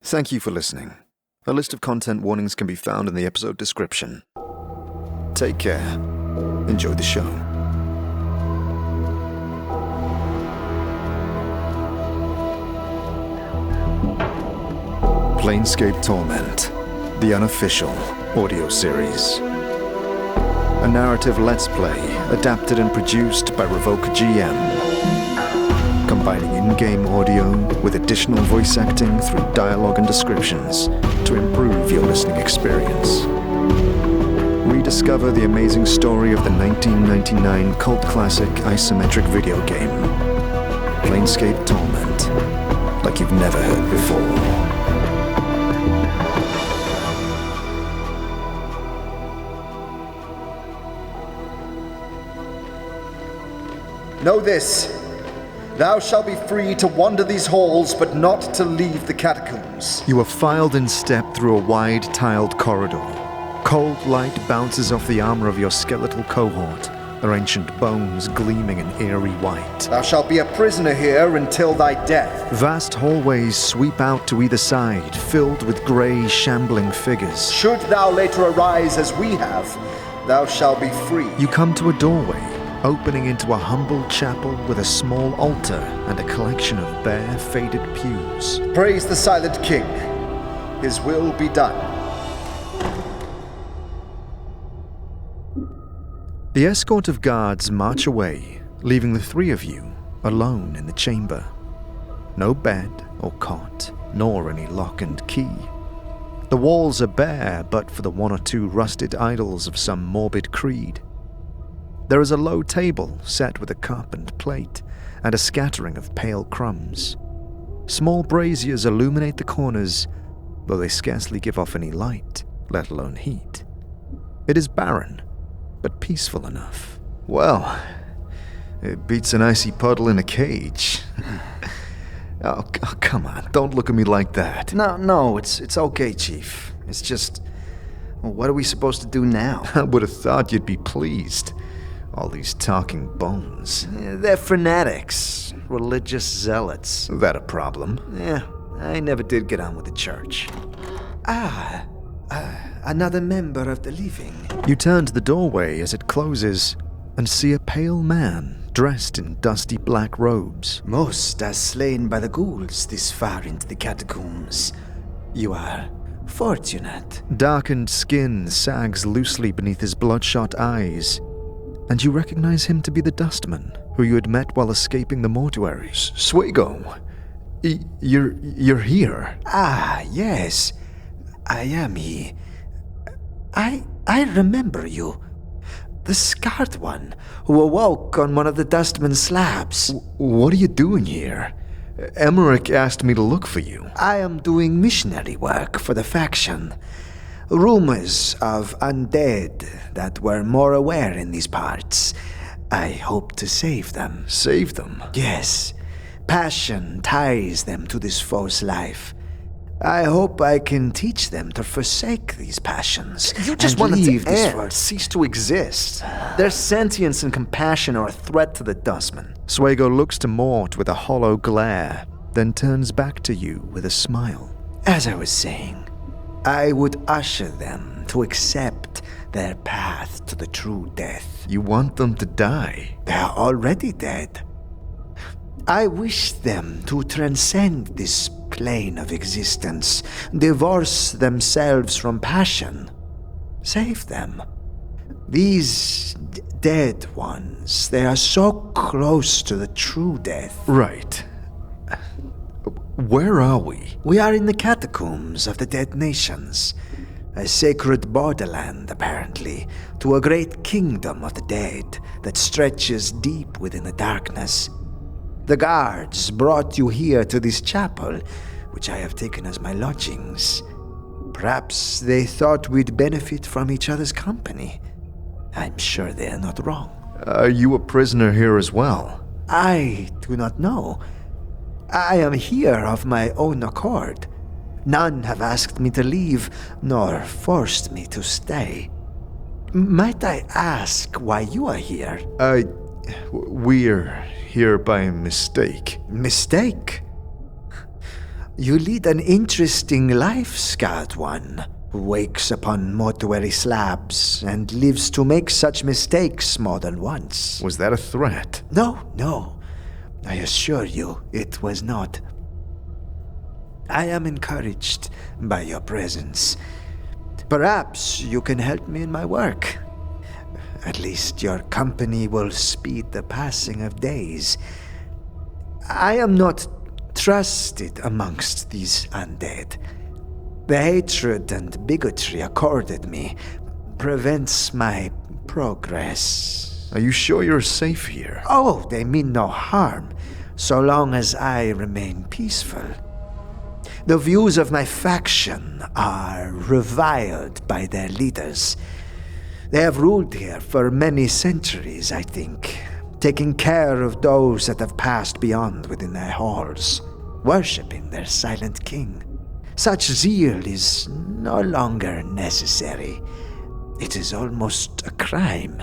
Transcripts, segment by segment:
Thank you for listening. A list of content warnings can be found in the episode description. Take care. Enjoy the show. Planescape Torment, the Unofficial audio series. A narrative let's play adapted and produced by RevocerGM. Combining in-game audio with additional voice acting through dialogue and descriptions to improve your listening experience. Rediscover the amazing story of the 1999 cult classic isometric video game, Planescape Torment, like you've never heard before. Know this, thou shalt be free to wander these halls, but not to leave the catacombs. You are filed in step through a wide, tiled corridor. Cold light bounces off the armor of your skeletal cohort, their ancient bones gleaming in eerie white. Thou shalt be a prisoner here until thy death. Vast hallways sweep out to either side, filled with grey, shambling figures. Should thou later arise as we have, thou shalt be free. You come to a doorway, opening into a humble chapel with a small altar and a collection of bare, faded pews. Praise the silent king. His will be done. The escort of guards march away, leaving the three of you alone in the chamber. No bed or cot, nor any lock and key. The walls are bare, but for the one or two rusted idols of some morbid creed. There is a low table set with a cup and plate, and a scattering of pale crumbs. Small braziers illuminate the corners, though they scarcely give off any light, let alone heat. It is barren, but peaceful enough. Well, it beats an icy puddle in a cage. Oh, come on, don't look at me like that. No, it's okay, Chief. It's just, well, what are we supposed to do now? I would have thought you'd be pleased. All these talking bones. They're fanatics, religious zealots. That a problem? Yeah, I never did get on with the church. Another member of the living. You turn to the doorway as it closes and see a pale man dressed in dusty black robes. Most are slain by the ghouls this far into the catacombs. You are fortunate. Darkened skin sags loosely beneath his bloodshot eyes, and you recognize him to be the dustman who you had met while escaping the mortuary. Swago, you're here. Yes, I am he. I remember you. The scarred one who awoke on one of the dustman's slabs. What are you doing here? Emmerich asked me to look for you. I am doing missionary work for the faction. Rumors of undead that were more aware in these parts. I hope to save them. Save them? Yes. Passion ties them to this false life. I hope I can teach them to forsake these passions. You just want want to this end. world cease to exist. Their sentience and compassion are a threat to the dustman. Swago looks to Mort with a hollow glare, then turns back to you with a smile. As I was saying, I would usher them to accept their path to the true death. You want them to die? They are already dead. I wish them to transcend this plane of existence, divorce themselves from passion, save them. These dead ones, they are so close to the true death. Right. Where are we? We are in the catacombs of the dead nations, a sacred borderland, apparently, to a great kingdom of the dead that stretches deep within the darkness. The guards brought you here to this chapel, which I have taken as my lodgings. Perhaps they thought we'd benefit from each other's company. I'm sure they are not wrong. Are you a prisoner here as well? I do not know. I am here of my own accord. None have asked me to leave, nor forced me to stay. Might I ask why you are here? We're here by mistake. Mistake? You lead an interesting life, Scarred One, who wakes upon mortuary slabs and lives to make such mistakes more than once. Was that a threat? No. I assure you, it was not. I am encouraged by your presence. Perhaps you can help me in my work. At least your company will speed the passing of days. I am not trusted amongst these undead. The hatred and bigotry accorded me prevents my progress. Are you sure you're safe here? Oh, they mean no harm, so long as I remain peaceful. The views of my faction are reviled by their leaders. They have ruled here for many centuries, I think, taking care of those that have passed beyond within their halls, worshipping their silent king. Such zeal is no longer necessary. It is almost a crime.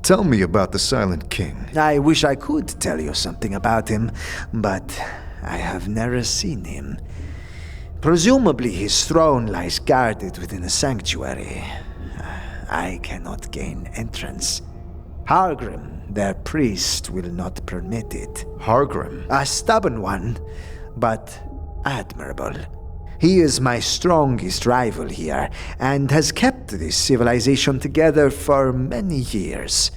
Tell me about the Silent King. I wish I could tell you something about him, but I have never seen him. Presumably his throne lies guarded within a sanctuary. I cannot gain entrance. Hargrim, their priest, will not permit it. Hargrim? A stubborn one, but admirable. He is my strongest rival here, and has kept this civilization together for many years.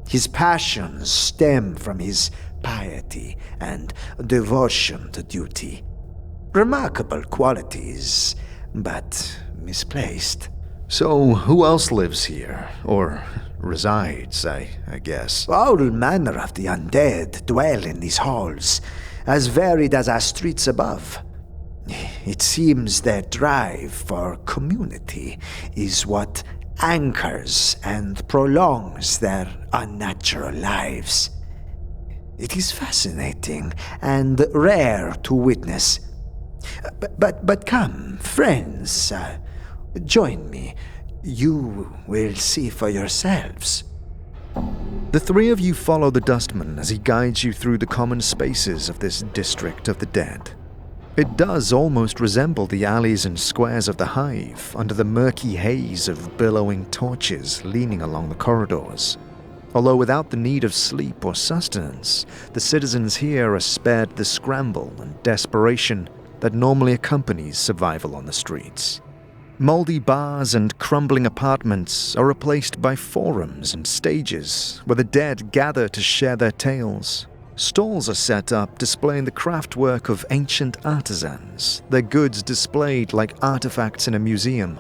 His passions stem from his piety and devotion to duty. Remarkable qualities, but misplaced. So, who else lives here? Or resides, I guess. All manner of the undead dwell in these halls, as varied as our streets above. It seems their drive for community is what anchors and prolongs their unnatural lives. It is fascinating and rare to witness. But come, friends, join me. You will see for yourselves. The three of you follow the Dustman as he guides you through the common spaces of this district of the dead. It does almost resemble the alleys and squares of the Hive under the murky haze of billowing torches leaning along the corridors. Although without the need of sleep or sustenance, the citizens here are spared the scramble and desperation that normally accompanies survival on the streets. Moldy bars and crumbling apartments are replaced by forums and stages where the dead gather to share their tales. Stalls are set up displaying the craftwork of ancient artisans, their goods displayed like artifacts in a museum.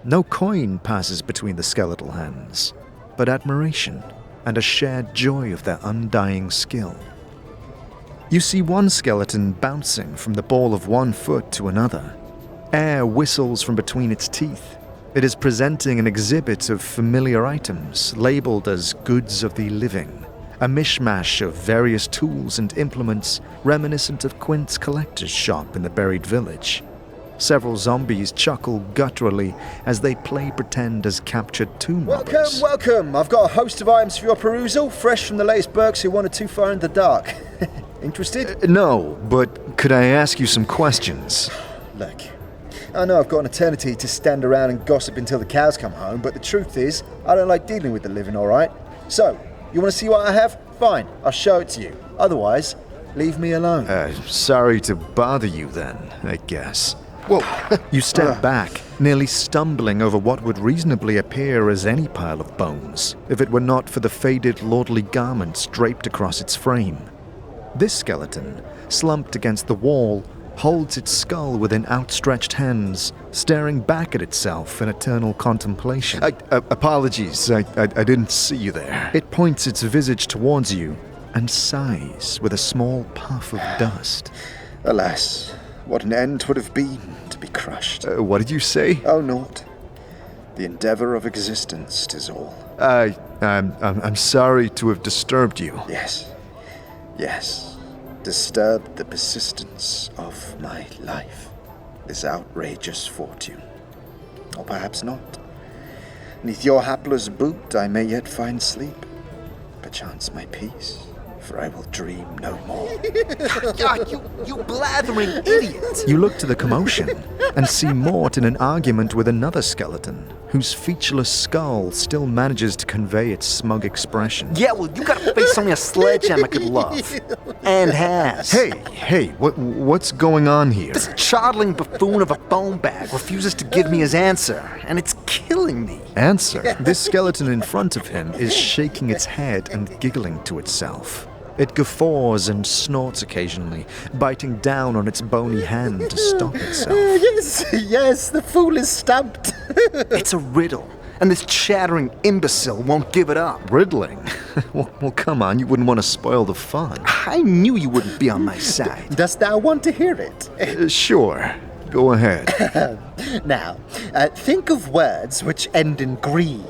No coin passes between the skeletal hands, but admiration and a shared joy of their undying skill. You see one skeleton bouncing from the ball of one foot to another. Air whistles from between its teeth. It is presenting an exhibit of familiar items labeled as goods of the living. A mishmash of various tools and implements reminiscent of Quint's collector's shop in the buried village. Several zombies chuckle gutturally as they play pretend as captured tomb robbers. Welcome! I've got a host of items for your perusal, fresh from the latest Burks who wandered too far in the dark. Interested? No, but could I ask you some questions? Look, I know I've got an eternity to stand around and gossip until the cows come home, but the truth is, I don't like dealing with the living, alright? So, you want to see what I have? Fine, I'll show it to you. Otherwise, leave me alone. Sorry to bother you then, I guess. Whoa! You step back, nearly stumbling over what would reasonably appear as any pile of bones, if it were not for the faded lordly garments draped across its frame. This skeleton, slumped against the wall, holds its skull within outstretched hands, staring back at itself in eternal contemplation. Apologies, I didn't see you there. It points its visage towards you and sighs with a small puff of dust. Alas, what an end 'twould have been to be crushed. What did you say? Oh, naught. The endeavor of existence 'tis all. I'm sorry to have disturbed you. Yes. Disturbed the persistence of my life. This outrageous fortune. Or perhaps not. Neath your hapless boot I may yet find sleep. Perchance my peace. for I will dream no more. You blathering idiot! You look to the commotion and see Mort in an argument with another skeleton, whose featureless skull still manages to convey its smug expression. Yeah, well, you got a face only a sledgehammer could love. And has. Hey, what's going on here? This chortling buffoon of a bone bag refuses to give me his answer, and it's killing me. Answer. This skeleton in front of him is shaking its head and giggling to itself. It guffaws and snorts occasionally, biting down on its bony hand to stop itself. Yes, the fool is stumped. It's a riddle, and this chattering imbecile won't give it up. Riddling? Well, come on, you wouldn't want to spoil the fun. I knew you wouldn't be on my side. Dost thou want to hear it? Sure. Go ahead. Now, think of words which end in gree.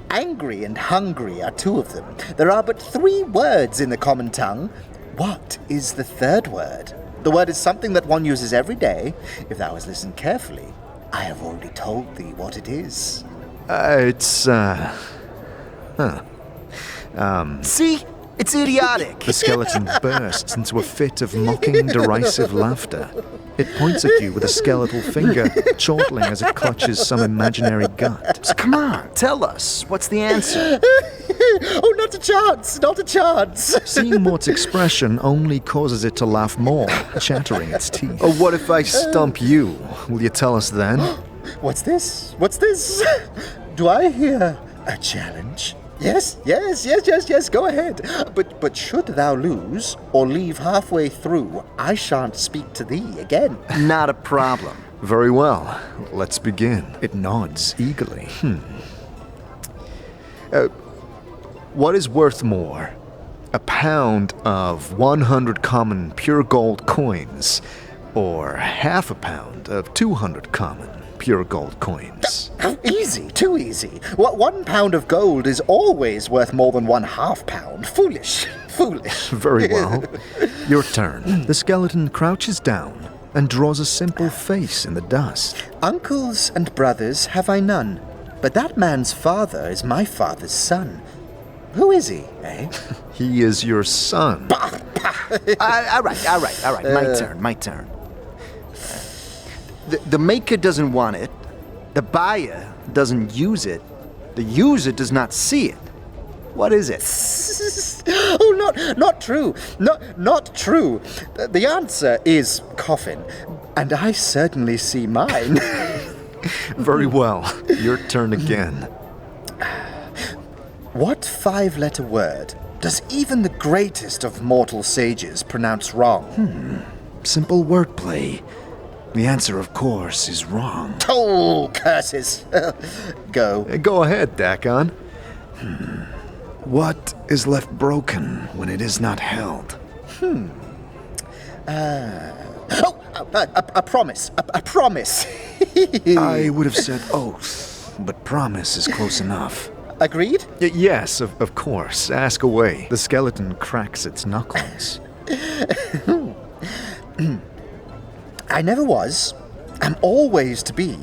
Angry and hungry are two of them. There are but 3 words in the common tongue. What is the third word? The word is something that one uses every day. If thou hast listened carefully, I have already told thee what it is. See? It's idiotic. The skeleton bursts into a fit of mocking, derisive laughter. It points at you with a skeletal finger, chortling as it clutches some imaginary gut. So come on, tell us. What's the answer? Oh, not a chance, not a chance. Seeing Mort's expression only causes it to laugh more, chattering its teeth. Oh, What if I stump you? Will you tell us then? What's this? Do I hear a challenge? Yes, go ahead. But should thou lose, or leave halfway through, I shan't speak to thee again. Not a problem. Very well. Let's begin. It nods eagerly. What is worth more? A pound of 100 common pure gold coins, or half a pound of 200 common pure gold coins? Easy, too easy. 1 pound of gold is always worth more than 1/2 pound. Foolish. Very well. Your turn. The skeleton crouches down and draws a simple face in the dust. Uncles and brothers have I none, but that man's father is my father's son. Who is he, eh? He is your son. All right. My turn. The maker doesn't want it. The buyer doesn't use it. The user does not see it. What is it? Oh, not true. Not true. The answer is coffin, and I certainly see mine. Very well. Your turn again. What 5-letter word does even the greatest of mortal sages pronounce wrong? Simple wordplay. The answer, of course, is wrong. Oh, curses. Go. Go ahead, Dakon. What is left broken when it is not held? A promise. A promise. I would have said oath, but promise is close enough. Agreed? Yes, of course. Ask away. The skeleton cracks its knuckles. I never was. Am always to be.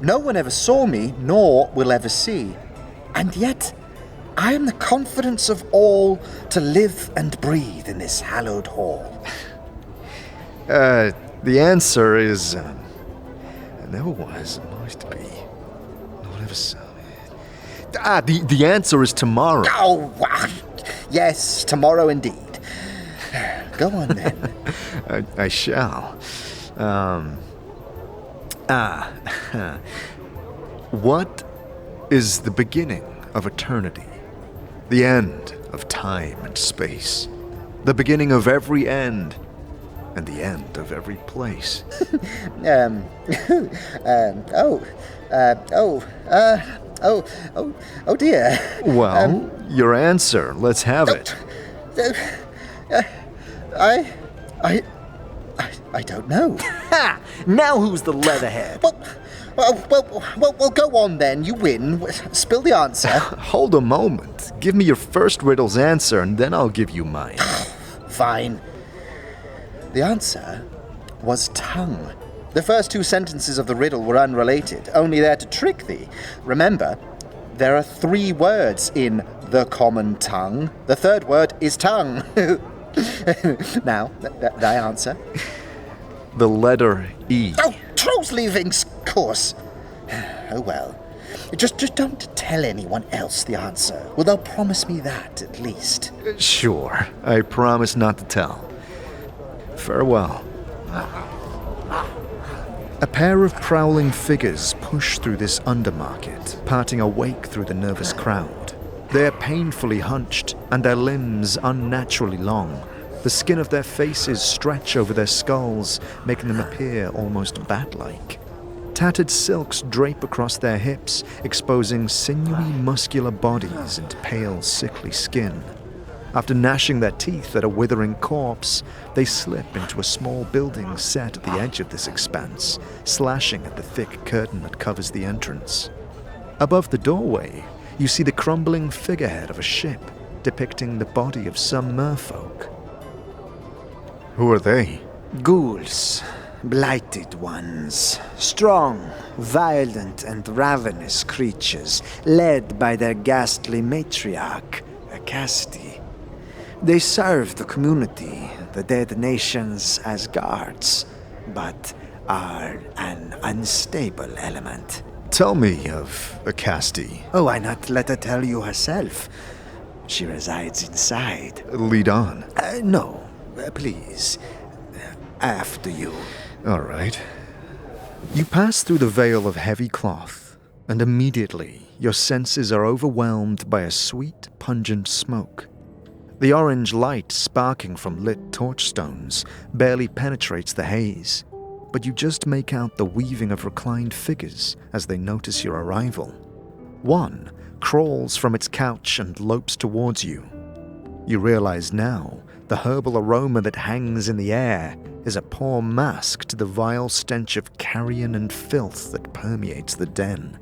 No one ever saw me, nor will ever see. And yet, I am the confidence of all to live and breathe in this hallowed hall. The answer is... I never was, am always to be. No one ever saw me. The answer is tomorrow. Oh, wow. Yes, tomorrow indeed. Go on then. I shall. What is the beginning of eternity? The end of time and space. The beginning of every end, and the end of every place. Oh dear. Well, your answer. Let's have it. I don't know. Ha! Now who's the leatherhead? Well, go on then. You win. Spill the answer. Hold a moment. Give me your first riddle's answer, and then I'll give you mine. Fine. The answer was tongue. The first 2 sentences of the riddle were unrelated, only there to trick thee. Remember, there are 3 words in the common tongue. The third word is tongue. Now, thy answer. The letter E. Oh, trolls leaving course. Oh well. Just don't tell anyone else the answer. Well, they'll promise me that, at least. Sure, I promise not to tell. Farewell. A pair of prowling figures push through this undermarket, parting a wake through the nervous crowd. They're painfully hunched, and their limbs unnaturally long. The skin of their faces stretch over their skulls, making them appear almost bat-like. Tattered silks drape across their hips, exposing sinewy, muscular bodies and pale, sickly skin. After gnashing their teeth at a withering corpse, they slip into a small building set at the edge of this expanse, slashing at the thick curtain that covers the entrance. Above the doorway, you see the crumbling figurehead of a ship, depicting the body of some merfolk. Who are they? Ghouls, blighted ones, strong, violent, and ravenous creatures, led by their ghastly matriarch, Acasti. They serve the community, the dead nations, as guards, but are an unstable element. Tell me of Acasti. Oh, why not let her tell you herself? She resides inside. Lead on. No, please. After you. All right. You pass through the veil of heavy cloth, and immediately your senses are overwhelmed by a sweet, pungent smoke. The orange light sparking from lit torchstones barely penetrates the haze, but you just make out the weaving of reclined figures as they notice your arrival. One crawls from its couch and lopes towards you. You realize now the herbal aroma that hangs in the air is a poor mask to the vile stench of carrion and filth that permeates the den.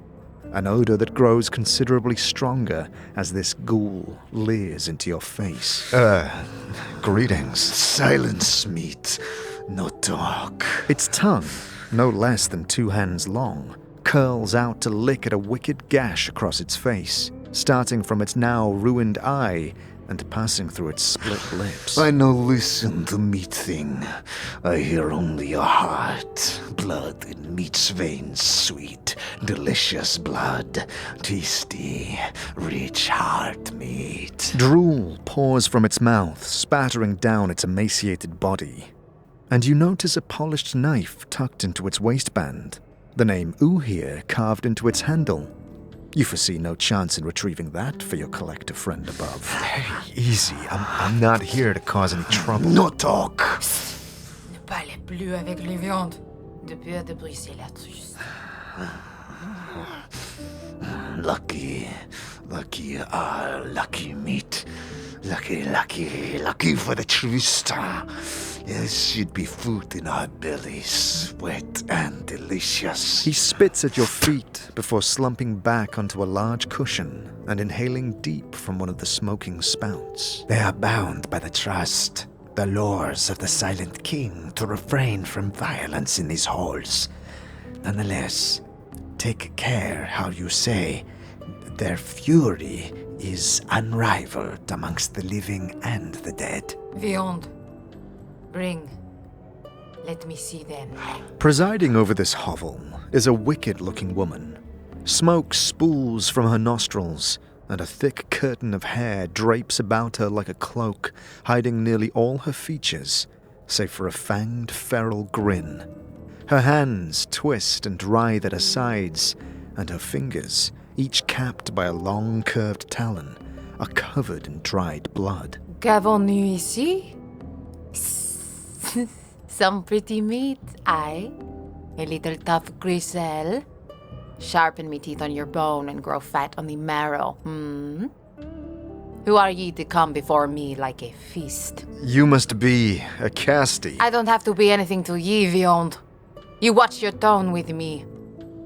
An odor that grows considerably stronger as this ghoul leers into your face. Greetings. Silence, meat, no talk. Its tongue, no less than 2 hands long, curls out to lick at a wicked gash across its face, starting from its now ruined eye and passing through its split lips. I no listen to meat thing. I hear only your heart. Blood in meat's veins, sweet, delicious blood. Tasty, rich heart meat. Drool pours from its mouth, spattering down its emaciated body. And you notice a polished knife tucked into its waistband, the name Uhir carved into its handle. You foresee no chance in retrieving that for your collector friend above. Hey, easy. I'm not here to cause any trouble. No talk. Ne parlez plus avec les viandes. De peur de briser la truce. Lucky meat. Lucky for the truce. There should be food in our bellies, wet and delicious. He spits at your feet before slumping back onto a large cushion and inhaling deep from one of the smoking spouts. They are bound by the trust, the laws of the Silent King to refrain from violence in these halls. Nonetheless, take care how you say. Their fury is unrivaled amongst the living and the dead. Viande. Bring. Let me see them. Presiding over this hovel is a wicked-looking woman. Smoke spools from her nostrils, and a thick curtain of hair drapes about her like a cloak, hiding nearly all her features, save for a fanged, feral grin. Her hands twist and writhe at her sides, and her fingers, each capped by a long, curved talon, are covered in dried blood. Qu'avons-nous ici? Some pretty meat, aye? A little tough griselle? Sharpen me teeth on your bone and grow fat on the marrow, Who are ye to come before me like a feast? You must be Acasti. I don't have to be anything to ye, Viande. You watch your tone with me,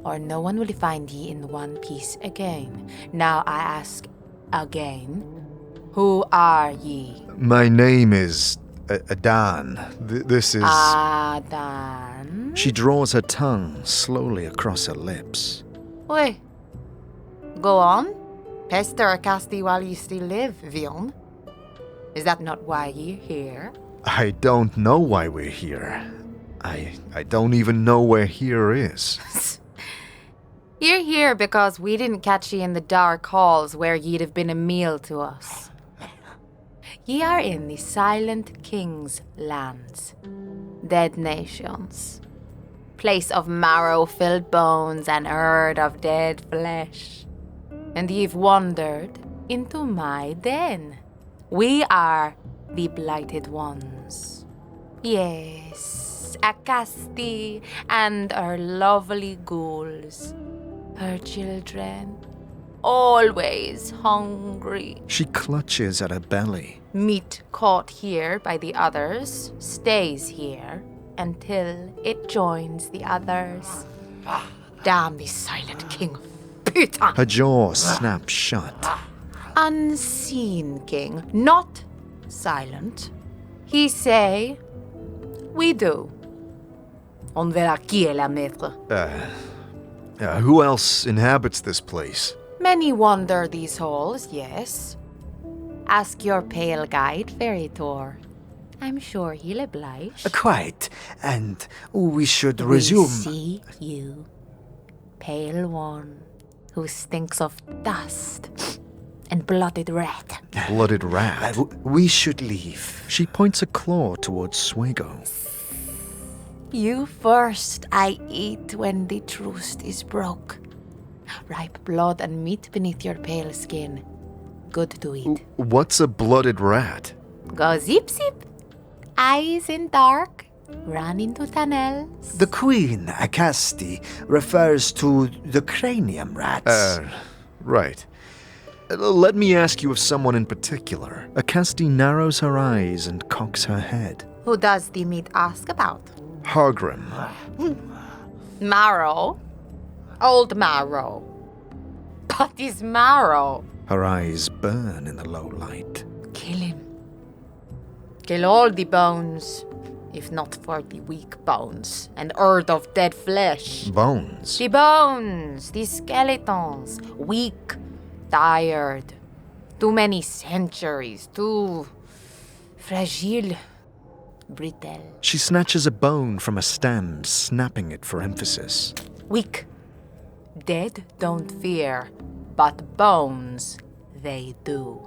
or no one will find ye in one piece again. Now I ask again, who are ye? My name is Adan. This is... Adan? She draws her tongue slowly across her lips. Wait. Go on. Pester Acasti while ye still live, Vion. Is that not why ye're here? I don't know why we're here. I don't even know where here is. You're here because we didn't catch ye in the dark halls where ye'd have been a meal to us. Ye are in the Silent King's lands, dead nations, place of marrow-filled bones and herd of dead flesh. And ye've wandered into my den. We are the Blighted Ones. Yes, Acasti and her lovely ghouls. Her children, always hungry. She clutches at her belly. Meat caught here by the others stays here until it joins the others. Damn the Silent King. Putain! Her jaw snaps shut. Unseen king, not silent. He say, we do. On verra qui est la maître. Who else inhabits this place? Many wander these halls, yes. Ask your pale guide, Feritor. I'm sure he'll oblige. Quite. And we should resume. We see you, pale one, who stinks of dust and blooded rat. Blooded rat. We should leave. She points a claw towards Swego. You first I eat when the truce is broke. Ripe blood and meat beneath your pale skin. Good to eat. What's a blooded rat? Go zip zip. Eyes in dark, run into tunnels. The Queen, Acasti, refers to the cranium rats. Right. Let me ask you of someone in particular. Acasti narrows her eyes and cocks her head. Who does the meat ask about? Hargrim. Marrow. Old Marrow. But is Marrow. Her eyes burn in the low light. Kill him. Kill all the bones, if not for the weak bones, and herd of dead flesh. Bones. The bones, the skeletons, weak, tired. Too many centuries, too fragile, brittle. She snatches a bone from a stem, snapping it for emphasis. Weak. Dead don't fear, but bones, they do.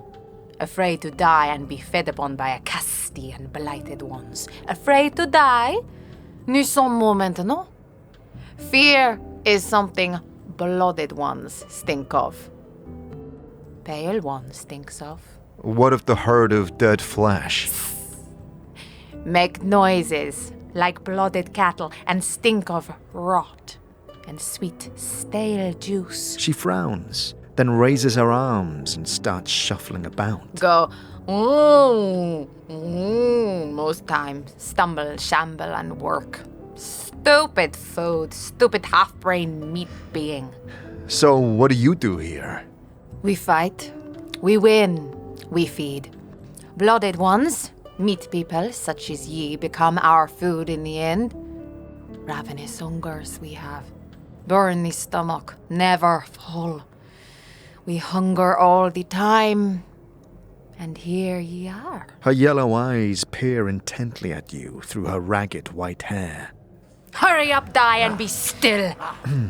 Afraid to die and be fed upon by Acasti and Blighted Ones. Afraid to die? Nous sommes mort maintenant. Fear is something Blooded Ones stink of. Pale Ones stinks of. What of the herd of dead flesh? Make noises like blooded cattle and stink of rot and sweet stale juice. She frowns, then raises her arms and starts shuffling about. Go, most times stumble, shamble, and work. Stupid food, stupid half-brain meat being. So what do you do here? We fight, we win, we feed. Blooded Ones, meat people such as ye, become our food in the end. Ravenous hungers we have. Burn the stomach, never full. We hunger all the time. And here ye are. Her yellow eyes peer intently at you through her ragged white hair. Hurry up, die, and be still.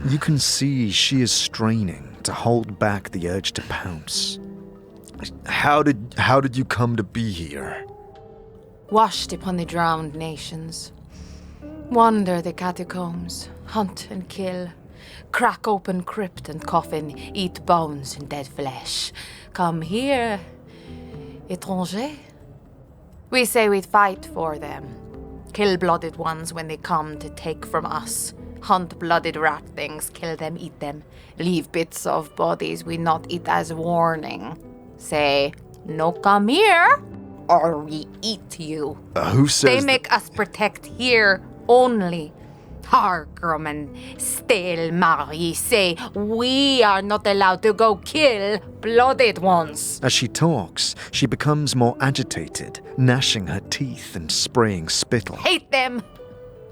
You can see she is straining to hold back the urge to pounce. How did you come to be here? Washed upon the drowned nations. Wander the catacombs, hunt and kill. Crack open crypt and coffin, eat bones and dead flesh. Come here, étranger. We say we'd fight for them. Kill blooded ones when they come to take from us. Hunt blooded rat things, kill them, eat them. Leave bits of bodies we not eat as warning. Say, no come here, or we eat you. Who says They make us protect here only. Hargrim and Stale Marie say we are not allowed to go kill blooded ones. As she talks, she becomes more agitated, gnashing her teeth and spraying spittle. Hate them.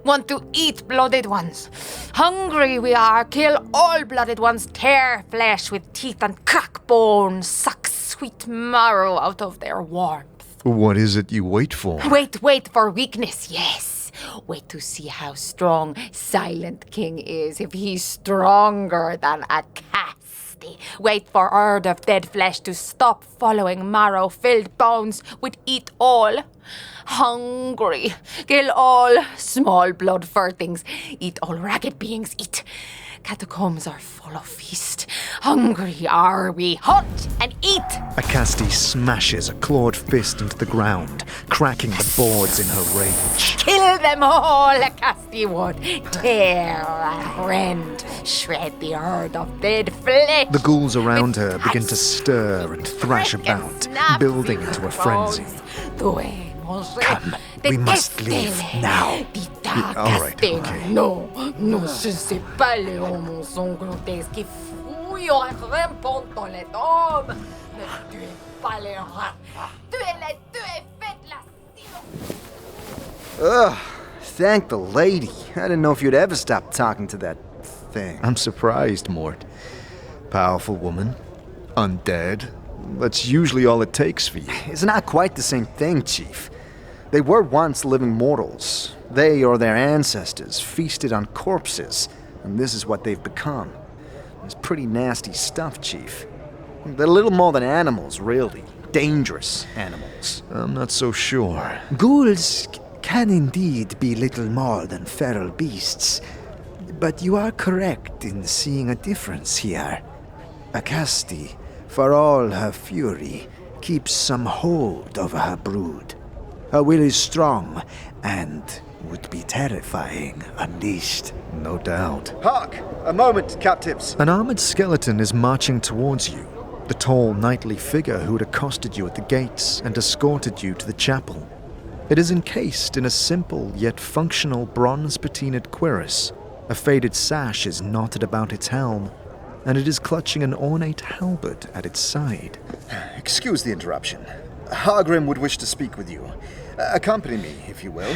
Want to eat blooded ones. Hungry we are. Kill all blooded ones. Tear flesh with teeth and crack bone, suck sweet marrow out of their warmth. What is it you wait for? Wait for weakness, yes. Wait to see how strong Silent King is, if he's stronger than a Casti. Wait for herd of dead flesh to stop following marrow-filled bones, would eat all. Hungry, kill all. Small blood furthings, eat all ragged beings, eat. Catacombs are full of feast. Hungry are we. Hunt and eat! A Casti smashes a clawed fist into the ground, cracking the boards in her rage. Kill them all, a Casti would. Tear and rend, shred the herd of dead flesh. The ghouls around her begin to stir and thrash about, building into a frenzy. Come, we must leave now. All right, okay. Non, je ne sais pas les hommes sanglantés qui fouillent et rampent dans les tombes. Ne tuez pas les rats. Tuez-les, faites-la silence. Ugh, thank the lady. I didn't know if you'd ever stop talking to that thing. I'm surprised, Mort. Powerful woman, undead. That's usually all it takes for you. It's not quite the same thing, Chief. They were once living mortals. They or their ancestors feasted on corpses, and this is what they've become. It's pretty nasty stuff, Chief. They're little more than animals, really. Dangerous animals. I'm not so sure. Ghouls can indeed be little more than feral beasts, but you are correct in seeing a difference here. A Casti, for all her fury, keeps some hold over her brood. Her will is strong and would be terrifying unleashed. No doubt. Hark! A moment, captives. An armored skeleton is marching towards you. The tall, knightly figure who had accosted you at the gates and escorted you to the chapel. It is encased in a simple yet functional bronze patinaed cuirass. A faded sash is knotted about its helm, and it is clutching an ornate halberd at its side. Excuse the interruption. Hargrim would wish to speak with you. Accompany me, if you will.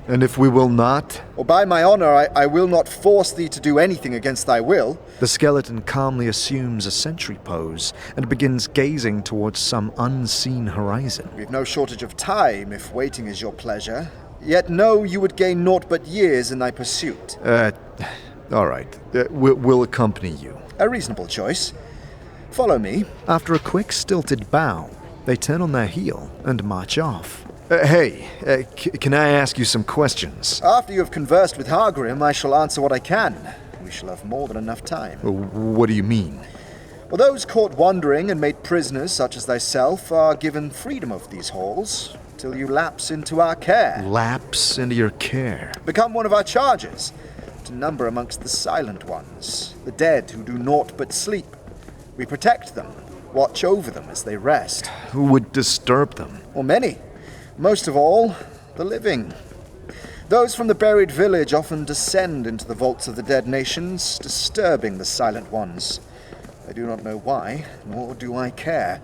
And if we will not? Or by my honor, I will not force thee to do anything against thy will. The skeleton calmly assumes a sentry pose and begins gazing towards some unseen horizon. We've no shortage of time, if waiting is your pleasure. Yet know you would gain naught but years in thy pursuit. All right. We'll accompany you. A reasonable choice. Follow me. After a quick, stilted bow, they turn on their heel and march off. Can I ask you some questions? After you have conversed with Hargrim, I shall answer what I can. We shall have more than enough time. What do you mean? Well, those caught wandering and made prisoners, such as thyself, are given freedom of these halls, till you lapse into our care. Lapse into your care? Become one of our charges, to number amongst the silent ones, the dead who do naught but sleep. We protect them, watch over them as they rest. Who would disturb them? Or many. Most of all, the living. Those from the buried village often descend into the vaults of the dead nations, disturbing the silent ones. I do not know why, nor do I care.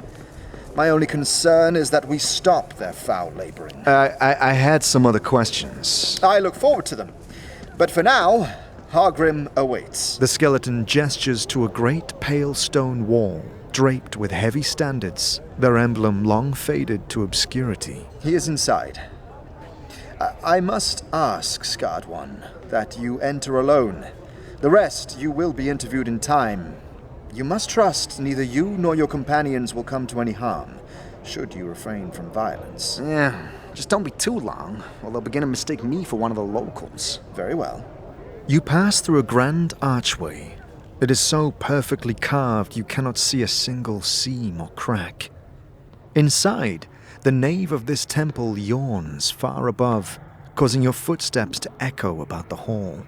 My only concern is that we stop their foul laboring. I had some other questions. I look forward to them. But for now, Hargrim awaits. The skeleton gestures to a great pale stone wall, draped with heavy standards, their emblem long faded to obscurity. He is inside. I must ask, Scarred One, that you enter alone. The rest you will be interviewed in time. You must trust neither you nor your companions will come to any harm, should you refrain from violence. Yeah, just don't be too long, or they'll begin to mistake me for one of the locals. Very well. You pass through a grand archway. It is so perfectly carved you cannot see a single seam or crack. Inside, the nave of this temple yawns far above, causing your footsteps to echo about the hall.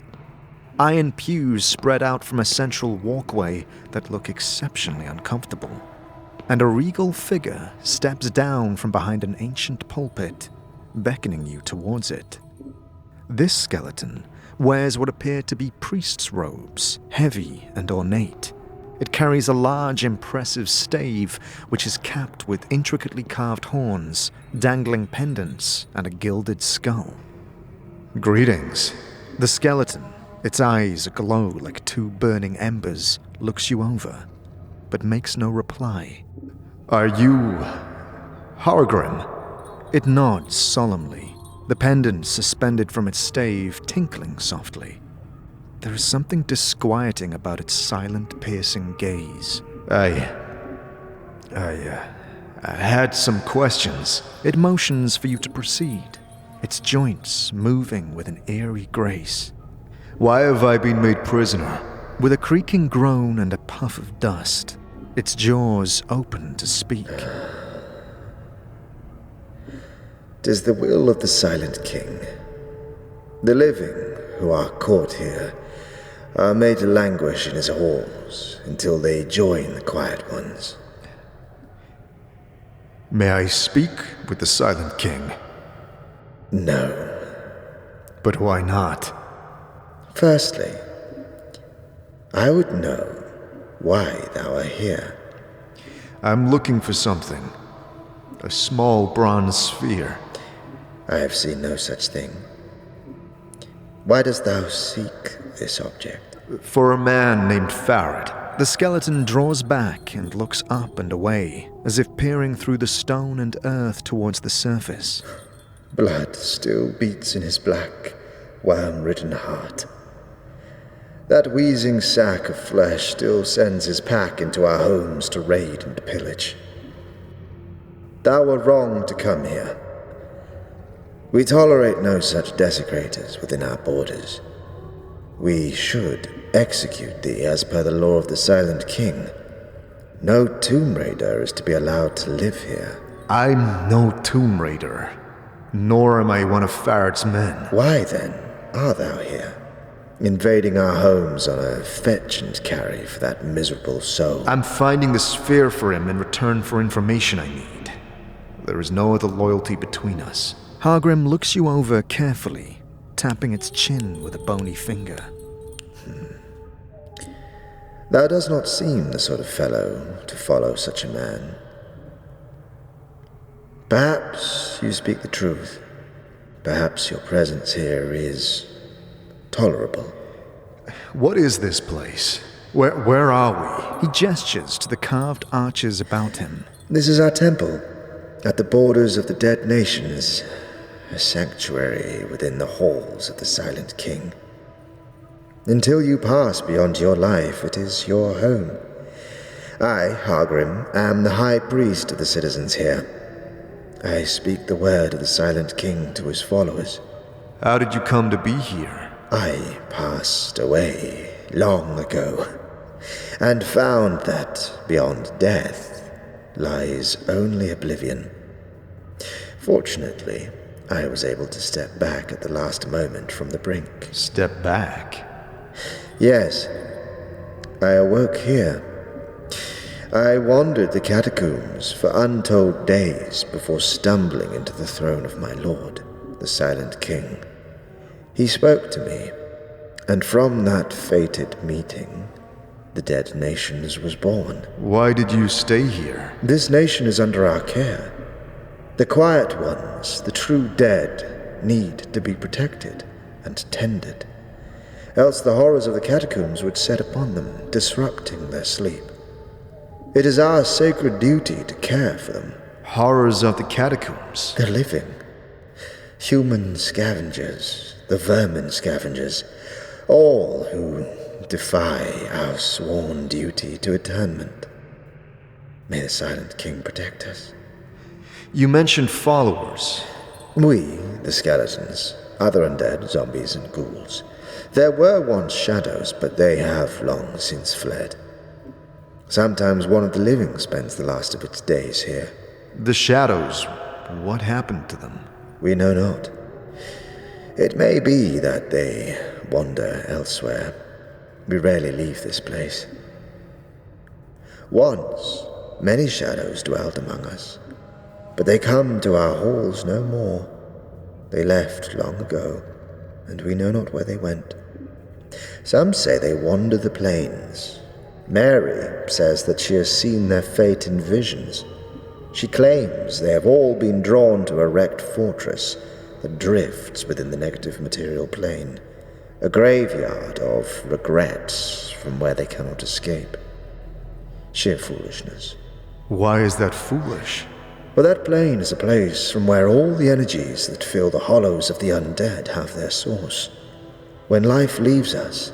Iron pews spread out from a central walkway that look exceptionally uncomfortable, and a regal figure steps down from behind an ancient pulpit, beckoning you towards it. This skeleton wears what appear to be priest's robes, heavy and ornate. It carries a large, impressive stave, which is capped with intricately carved horns, dangling pendants, and a gilded skull. Greetings. The skeleton, its eyes aglow like two burning embers, looks you over. but makes no reply. Are you Hargrim? It nods solemnly, the pendant suspended from its stave tinkling softly. There is something disquieting about its silent, piercing gaze. I had some questions. It motions for you to proceed, its joints moving with an eerie grace. Why have I been made prisoner? With a creaking groan and a puff of dust, its jaws open to speak. 'Tis the will of the Silent King. The living who are caught here are made to languish in his halls until they join the quiet ones. May I speak with the Silent King? No. But why not? Firstly, I would know why thou art here. I'm looking for something. A small bronze sphere. I have seen no such thing. Why dost thou seek this object? For a man named Farad. The skeleton draws back and looks up and away, as if peering through the stone and earth towards the surface. Blood still beats in his black, worm-ridden heart. That wheezing sack of flesh still sends his pack into our homes to raid and pillage. Thou were wrong to come here. We tolerate no such desecrators within our borders. We should execute thee as per the law of the Silent King. No Tomb Raider is to be allowed to live here. I'm no Tomb Raider, nor am I one of Farad's men. Why then art thou here, invading our homes on a fetch and carry for that miserable soul? I'm finding the sphere for him in return for information I need. There is no other loyalty between us. Hargrim looks you over carefully, tapping its chin with a bony finger. Thou does not seem the sort of fellow to follow such a man. Perhaps you speak the truth. Perhaps your presence here is tolerable. What is this place? Where are we? He gestures to the carved arches about him. This is our temple, at the borders of the Dead Nations, a sanctuary within the halls of the Silent King. Until you pass beyond your life, it is your home. I, Hargrim, am the high priest of the citizens here. I speak the word of the Silent King to his followers. How did you come to be here? I passed away long ago, and found that beyond death lies only oblivion. Fortunately, I was able to step back at the last moment from the brink. Step back? Yes, I awoke here. I wandered the catacombs for untold days before stumbling into the throne of my lord, the Silent King. He spoke to me, and from that fated meeting, the Dead Nations was born. Why did you stay here? This nation is under our care. The quiet ones, the true dead, need to be protected and tended. Else the horrors of the catacombs would set upon them, disrupting their sleep. It is our sacred duty to care for them. Horrors of the catacombs? The living. Human scavengers, the vermin scavengers, all who defy our sworn duty to atonement. May the Silent King protect us. You mentioned followers. We, the skeletons, other undead, zombies, and ghouls. There were once shadows, but they have long since fled. Sometimes one of the living spends the last of its days here. The shadows, what happened to them? We know not. It may be that they wander elsewhere. We rarely leave this place. Once, many shadows dwelled among us, but they come to our halls no more. They left long ago, and we know not where they went. Some say they wander the plains. Mary says that she has seen their fate in visions. She claims they have all been drawn to a wrecked fortress that drifts within the negative material plane, a graveyard of regrets from where they cannot escape. Sheer foolishness. Why is that foolish? For that plane is a place from where all the energies that fill the hollows of the undead have their source. When life leaves us,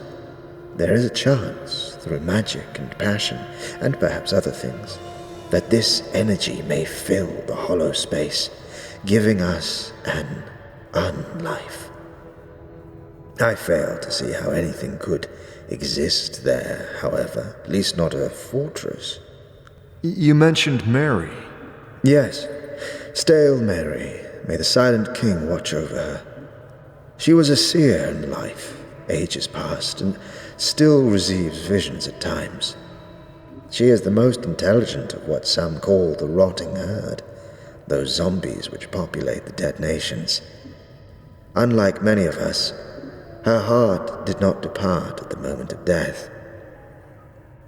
there is a chance, through magic and passion, and perhaps other things, that this energy may fill the hollow space, giving us an unlife. I fail to see how anything could exist there, however, at least not a fortress. You mentioned Mary. Yes, stale Mary, may the Silent King watch over her. She was a seer in life, ages past, and still receives visions at times. She is the most intelligent of what some call the rotting herd, those zombies which populate the dead nations. Unlike many of us, her heart did not depart at the moment of death.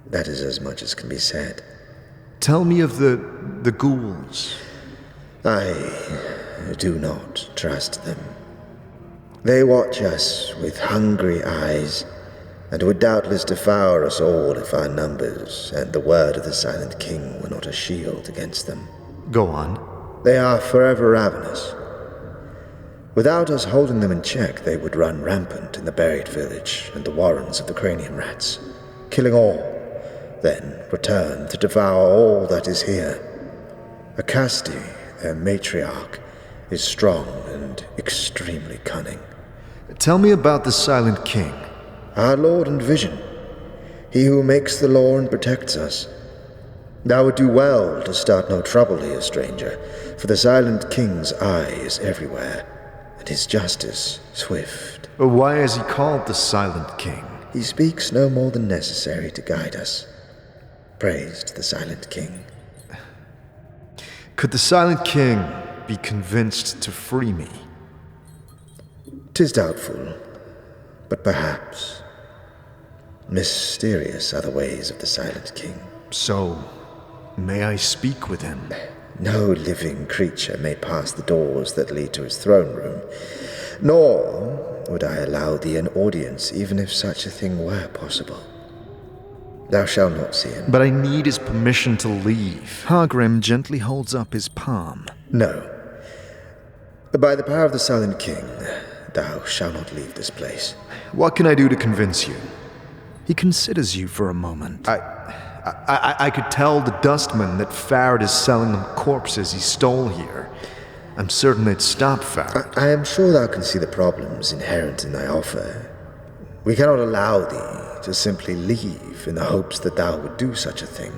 That is as much as can be said. Tell me of the ghouls. I do not trust them. They watch us with hungry eyes, and would doubtless devour us all if our numbers and the word of the Silent King were not a shield against them. Go on. They are forever ravenous. Without us holding them in check, they would run rampant in the buried village and the warrens of the cranium rats, killing all, then return to devour all that is here. Acasti, their matriarch, is strong and extremely cunning. Tell me about the Silent King. Our Lord and Vision, he who makes the law and protects us. Thou would do well to start no trouble here, stranger, for the Silent King's eye is everywhere, and his justice swift. Why is he called the Silent King? He speaks no more than necessary to guide us. Praise to the Silent King. Could the Silent King be convinced to free me? 'Tis doubtful, but perhaps. Mysterious are the ways of the Silent King. So, may I speak with him? No living creature may pass the doors that lead to his throne room, nor would I allow thee an audience even if such a thing were possible. Thou shalt not see him. But I need his permission to leave. Hargrim gently holds up his palm. No. By the power of the Silent King, thou shalt not leave this place. What can I do to convince you? He considers you for a moment. I could tell the dustman that Farad is selling them corpses he stole here. I'm certain they'd stop Farad. I am sure thou can see the problems inherent in thy offer. We cannot allow thee to simply leave in the hopes that thou would do such a thing.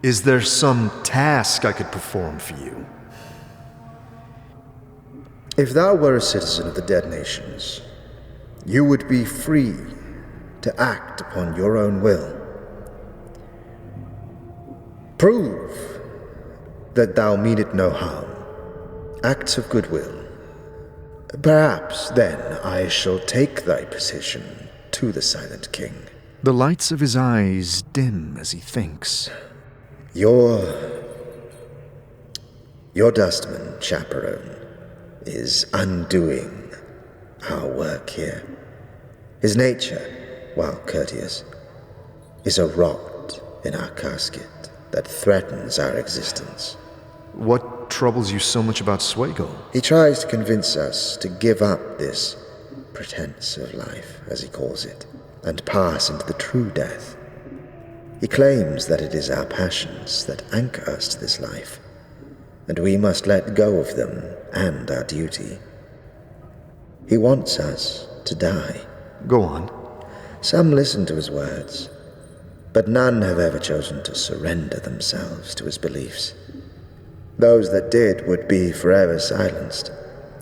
Is there some task I could perform for you? If thou were a citizen of the dead nations, you would be free to act upon your own will. Prove that thou mean it no harm. Acts of goodwill. Perhaps then I shall take thy position to the Silent King. The lights of his eyes dim as he thinks. Your dustman, chaperone, is undoing our work here. His nature, while courteous, is a rot in our casket that threatens our existence. What troubles you so much about Swago? He tries to convince us to give up this pretense of life, as he calls it, and pass into the true death. He claims that it is our passions that anchor us to this life, and we must let go of them and our duty. He wants us to die. Go on. Some listen to his words, but none have ever chosen to surrender themselves to his beliefs. Those that did would be forever silenced.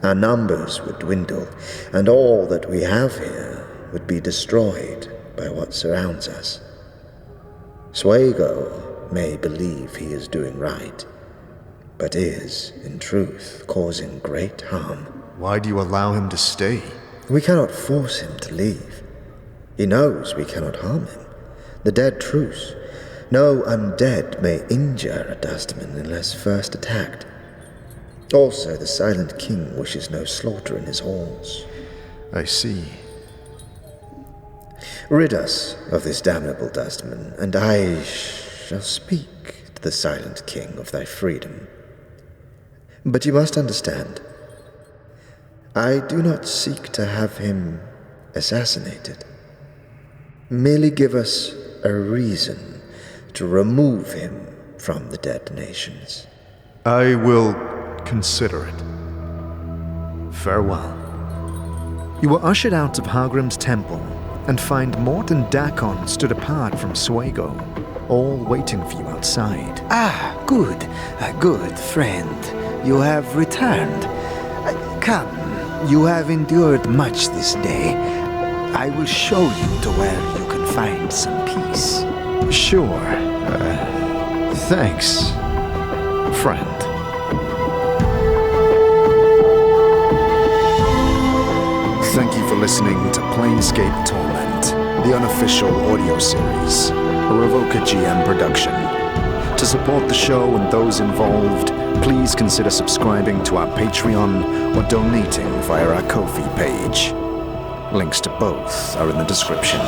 Our numbers would dwindle, and all that we have here would be destroyed by what surrounds us. Swago may believe he is doing right, but is, in truth, causing great harm. Why do you allow him to stay? We cannot force him to leave. He knows we cannot harm him. The dead truce. No undead may injure a dustman unless first attacked. Also, the Silent King wishes no slaughter in his halls. I see. Rid us of this damnable dustman, and I shall speak to the silent king of thy freedom. But you must understand, I do not seek to have him assassinated. Merely give us a reason to remove him from the dead nations. I will consider it. Farewell. You were ushered out of Hargrim's temple and find Mort and Dakon stood apart from Swago, all waiting for you outside. Good, good friend. You have returned. Come, you have endured much this day. I will show you to where you can find some peace. Sure. Thanks, friend. Thank you for listening to Planescape Torment, the unofficial audio series, a RevocerGM production. To support the show and those involved, please consider subscribing to our Patreon or donating via our Ko-fi page. Links to both are in the description.